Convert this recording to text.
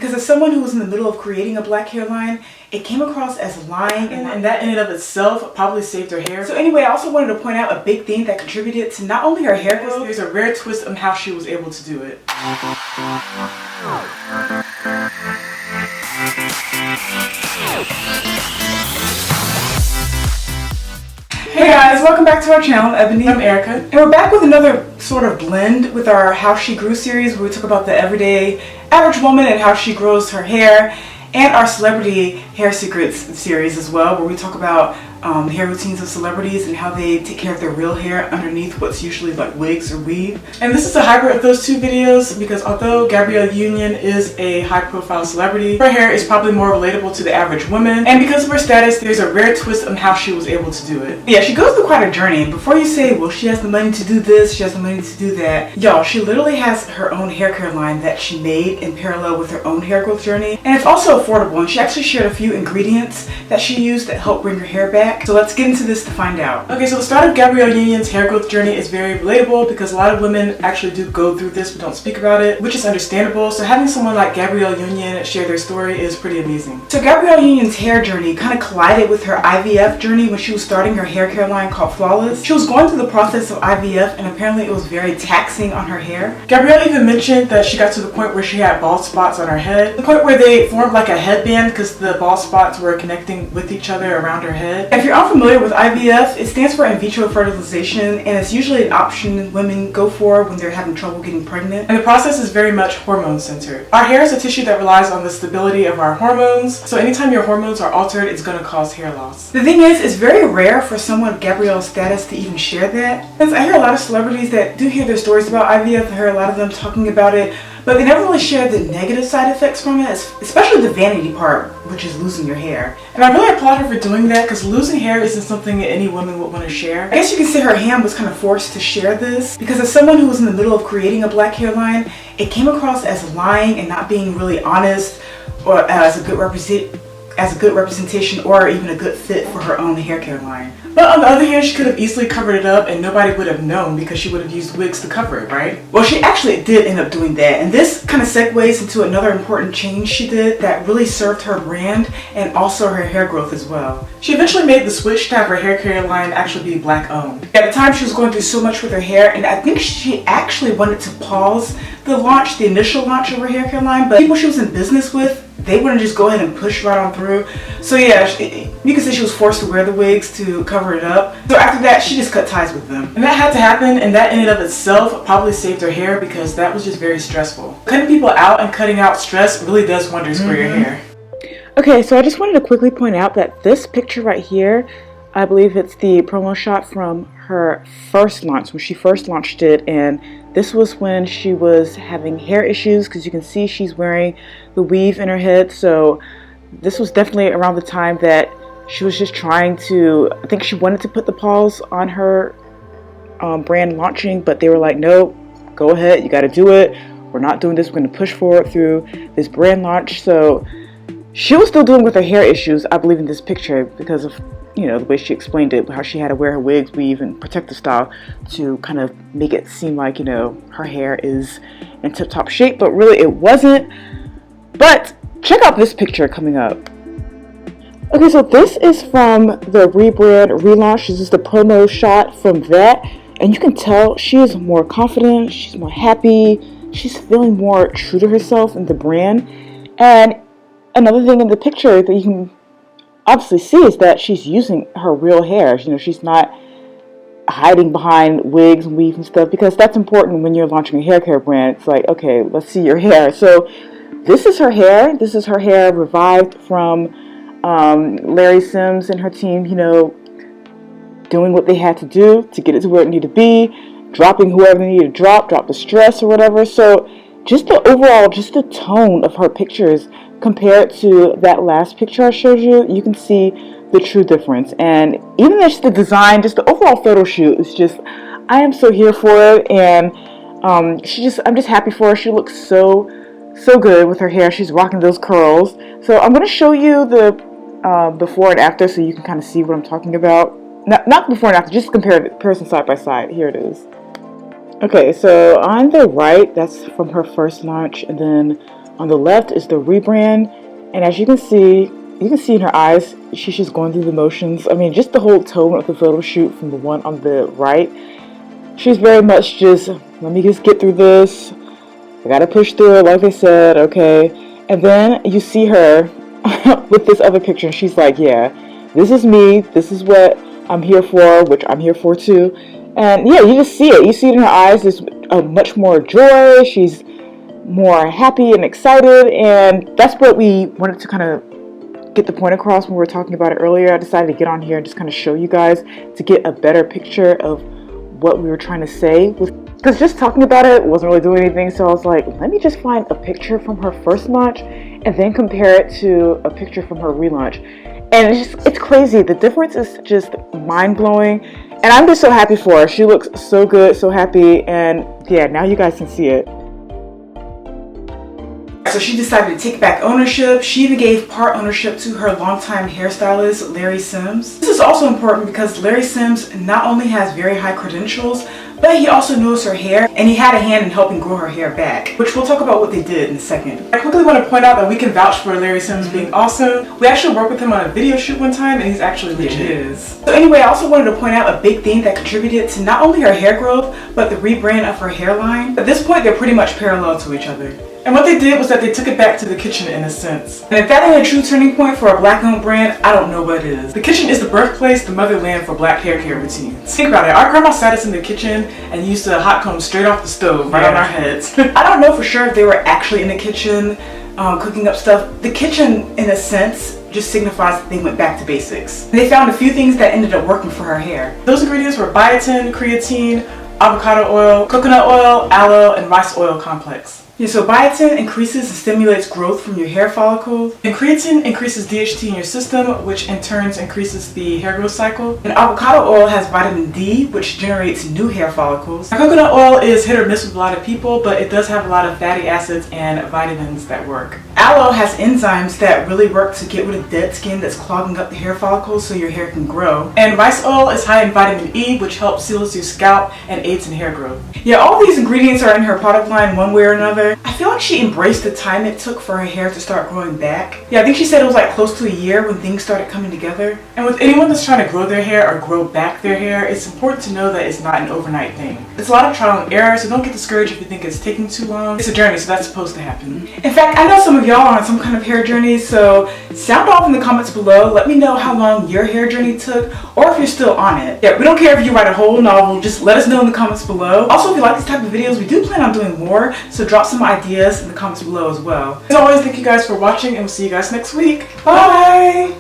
because as someone who was in the middle of creating a black hairline, it came across as lying, and that in and of itself probably saved her hair. So anyway, I also wanted to point out a big thing that contributed to not only her hair growth, there's a rare twist on how she was able to do it. Hey guys, welcome back to our channel. I'm Erica, and we're back with another sort of blend with our How She Grew series, where we talk about the everyday average woman and how she grows her hair, and our celebrity hair secrets series as well, where we talk about hair routines of celebrities and how they take care of their real hair underneath what's usually like wigs or weave. And this is a hybrid of those two videos because although Gabrielle Union is a high-profile celebrity, her hair is probably more relatable to the average woman, and because of her status, there's a rare twist on how she was able to do it. Yeah, she goes through quite a journey, and before you say, well, she has the money to do this, she has the money to do that, y'all, she literally has her own hair care line that she made in parallel with her own hair growth journey, and it's also affordable, and she actually shared a few ingredients that she used that help bring her hair back. So let's get into this to find out. Okay, so the start of Gabrielle Union's hair growth journey is very relatable because a lot of women actually do go through this but don't speak about it, which is understandable. So having someone like Gabrielle Union share their story is pretty amazing. So Gabrielle Union's hair journey kind of collided with her IVF journey when she was starting her hair care line called Flawless. She was going through the process of IVF and apparently it was very taxing on her hair. Gabrielle even mentioned that she got to the point where she had bald spots on her head, the point where they formed like a headband because the bald spots were connecting with each other around her head. If you're unfamiliar with IVF, it stands for in vitro fertilization, and it's usually an option women go for when they're having trouble getting pregnant. And the process is very much hormone centered. Our hair is a tissue that relies on the stability of our hormones, so anytime your hormones are altered, it's going to cause hair loss. The thing is, it's very rare for someone of Gabrielle's status to even share that. Since I hear a lot of celebrities that do hear their stories about IVF, I hear a lot of them talking about it, but they never really share the negative side effects from it, especially the vanity part, which is losing your hair. And I really applaud her for doing that because losing hair isn't something that any woman would want to share. I guess you can say her hand was kind of forced to share this because as someone who was in the middle of creating a black hairline, it came across as lying and not being really honest or as a good representation or even a good fit for her own hair care line. But on the other hand, she could have easily covered it up and nobody would have known because she would have used wigs to cover it, right? Well, she actually did end up doing that, and this kind of segues into another important change she did that really served her brand and also her hair growth as well. She eventually made the switch to have her hair care line actually be black owned. At the time, she was going through so much with her hair, and I think she actually wanted to pause the initial launch of her hair care line, but people she was in business with, they wouldn't just go ahead and push right on through. So yeah, you can say she was forced to wear the wigs to cover it up. So after that, she just cut ties with them. And that had to happen, and that in and of itself probably saved her hair because that was just very stressful. Cutting people out and cutting out stress really does wonders for your hair. Okay, so I just wanted to quickly point out that this picture right here, I believe it's the promo shot from her first launch, when she first launched it, and this was when she was having hair issues because you can see she's wearing the weave in her head. So this was definitely around the time that she was just trying to, I think she wanted to put the pause on her brand launching, but they were like, no, go ahead, you got to do it. We're not doing this. We're going to push forward through this brand launch. So she was still dealing with her hair issues, I believe, in this picture because of, you know, the way she explained it, how she had to wear her wigs, weave, and protective style to kind of make it seem like, you know, her hair is in tip-top shape, but really it wasn't. But check out this picture coming up. Okay, so this is from the rebrand relaunch. This is the promo shot from that, and you can tell she is more confident, she's more happy, she's feeling more true to herself and the brand. And another thing in the picture that you can obviously see is that she's using her real hair. You know, she's not hiding behind wigs and weave and stuff, because that's important when you're launching a hair care brand. It's like, okay, let's see your hair. So this is her hair. This is her hair revived from Larry Sims and her team, you know, doing what they had to do to get it to where it needed to be, dropping whoever they needed to drop the stress or whatever. So just the overall, just the tone of her pictures compared to that last picture I showed you, you can see the true difference. And even just the design, just the overall photo shoot is just, I am so here for it. And I'm just happy for her. She looks so good with her hair. She's rocking those curls. So I'm going to show you the before and after so you can kind of see what I'm talking about. Not before and after, just comparison side by side. Here it is. Okay, so on the right, that's from her first launch, and then On the left is the rebrand, and as you can see in her eyes, she's just going through the motions. I mean, just the whole tone of the photo shoot from the one on the right. She's very much just, let me just get through this. I gotta push through it, like they said, okay. And then you see her with this other picture, and she's like, yeah, this is me. This is what I'm here for, which I'm here for too. And yeah, you just see it. You see it in her eyes. There's much more joy. She's more happy and excited, and that's what we wanted to kind of get the point across when we were talking about it earlier. I decided to get on here and just kind of show you guys to get a better picture of what we were trying to say, because just talking about it wasn't really doing anything. So I was like, let me just find a picture from her first launch and then compare it to a picture from her relaunch. And it's crazy. The difference is just mind-blowing, and I'm just so happy for her. She looks so good, so happy, and yeah, now you guys can see it. So she decided to take back ownership. She even gave part ownership to her longtime hairstylist, Larry Sims. This is also important because Larry Sims not only has very high credentials, but he also knows her hair, and he had a hand in helping grow her hair back, which we'll talk about what they did in a second. I quickly want to point out that we can vouch for Larry Sims being awesome. We actually worked with him on a video shoot one time, and he's actually legit. So anyway, I also wanted to point out a big thing that contributed to not only her hair growth, but the rebrand of her hairline. At this point, they're pretty much parallel to each other. And what they did was that they took it back to the kitchen in a sense. And if that ain't a true turning point for a black-owned brand, I don't know what is. The kitchen is the birthplace, the motherland for black hair care routines. Think about it. Our grandma sat us in the kitchen and used to hot comb straight off the stove right on our heads. I don't know for sure if they were actually in the kitchen cooking up stuff. The kitchen, in a sense, just signifies that they went back to basics. They found a few things that ended up working for her hair. Those ingredients were biotin, creatine, avocado oil, coconut oil, aloe, and rice oil complex. Yeah, so biotin increases and stimulates growth from your hair follicles, and creatine increases DHT in your system, which in turn increases the hair growth cycle. And avocado oil has vitamin D, which generates new hair follicles. Now, coconut oil is hit or miss with a lot of people, but it does have a lot of fatty acids and vitamins that work. Aloe has enzymes that really work to get rid of dead skin that's clogging up the hair follicles so your hair can grow. And rice oil is high in vitamin E, which helps seal your scalp and aids in hair growth. Yeah, all these ingredients are in her product line one way or another. I feel like she embraced the time it took for her hair to start growing back. Yeah, I think she said it was like close to a year when things started coming together. And with anyone that's trying to grow their hair or grow back their hair, it's important to know that it's not an overnight thing. It's a lot of trial and error, so don't get discouraged if you think it's taking too long. It's a journey, so that's supposed to happen. In fact, I know some of y'all are on some kind of hair journey, so sound off in the comments below. Let me know how long your hair journey took, or if you're still on it. Yeah, we don't care if you write a whole novel, just let us know in the comments below. Also, if you like this type of videos, we do plan on doing more, so drop some ideas in the comments below as well. As always, thank you guys for watching, and we'll see you guys next week. Bye!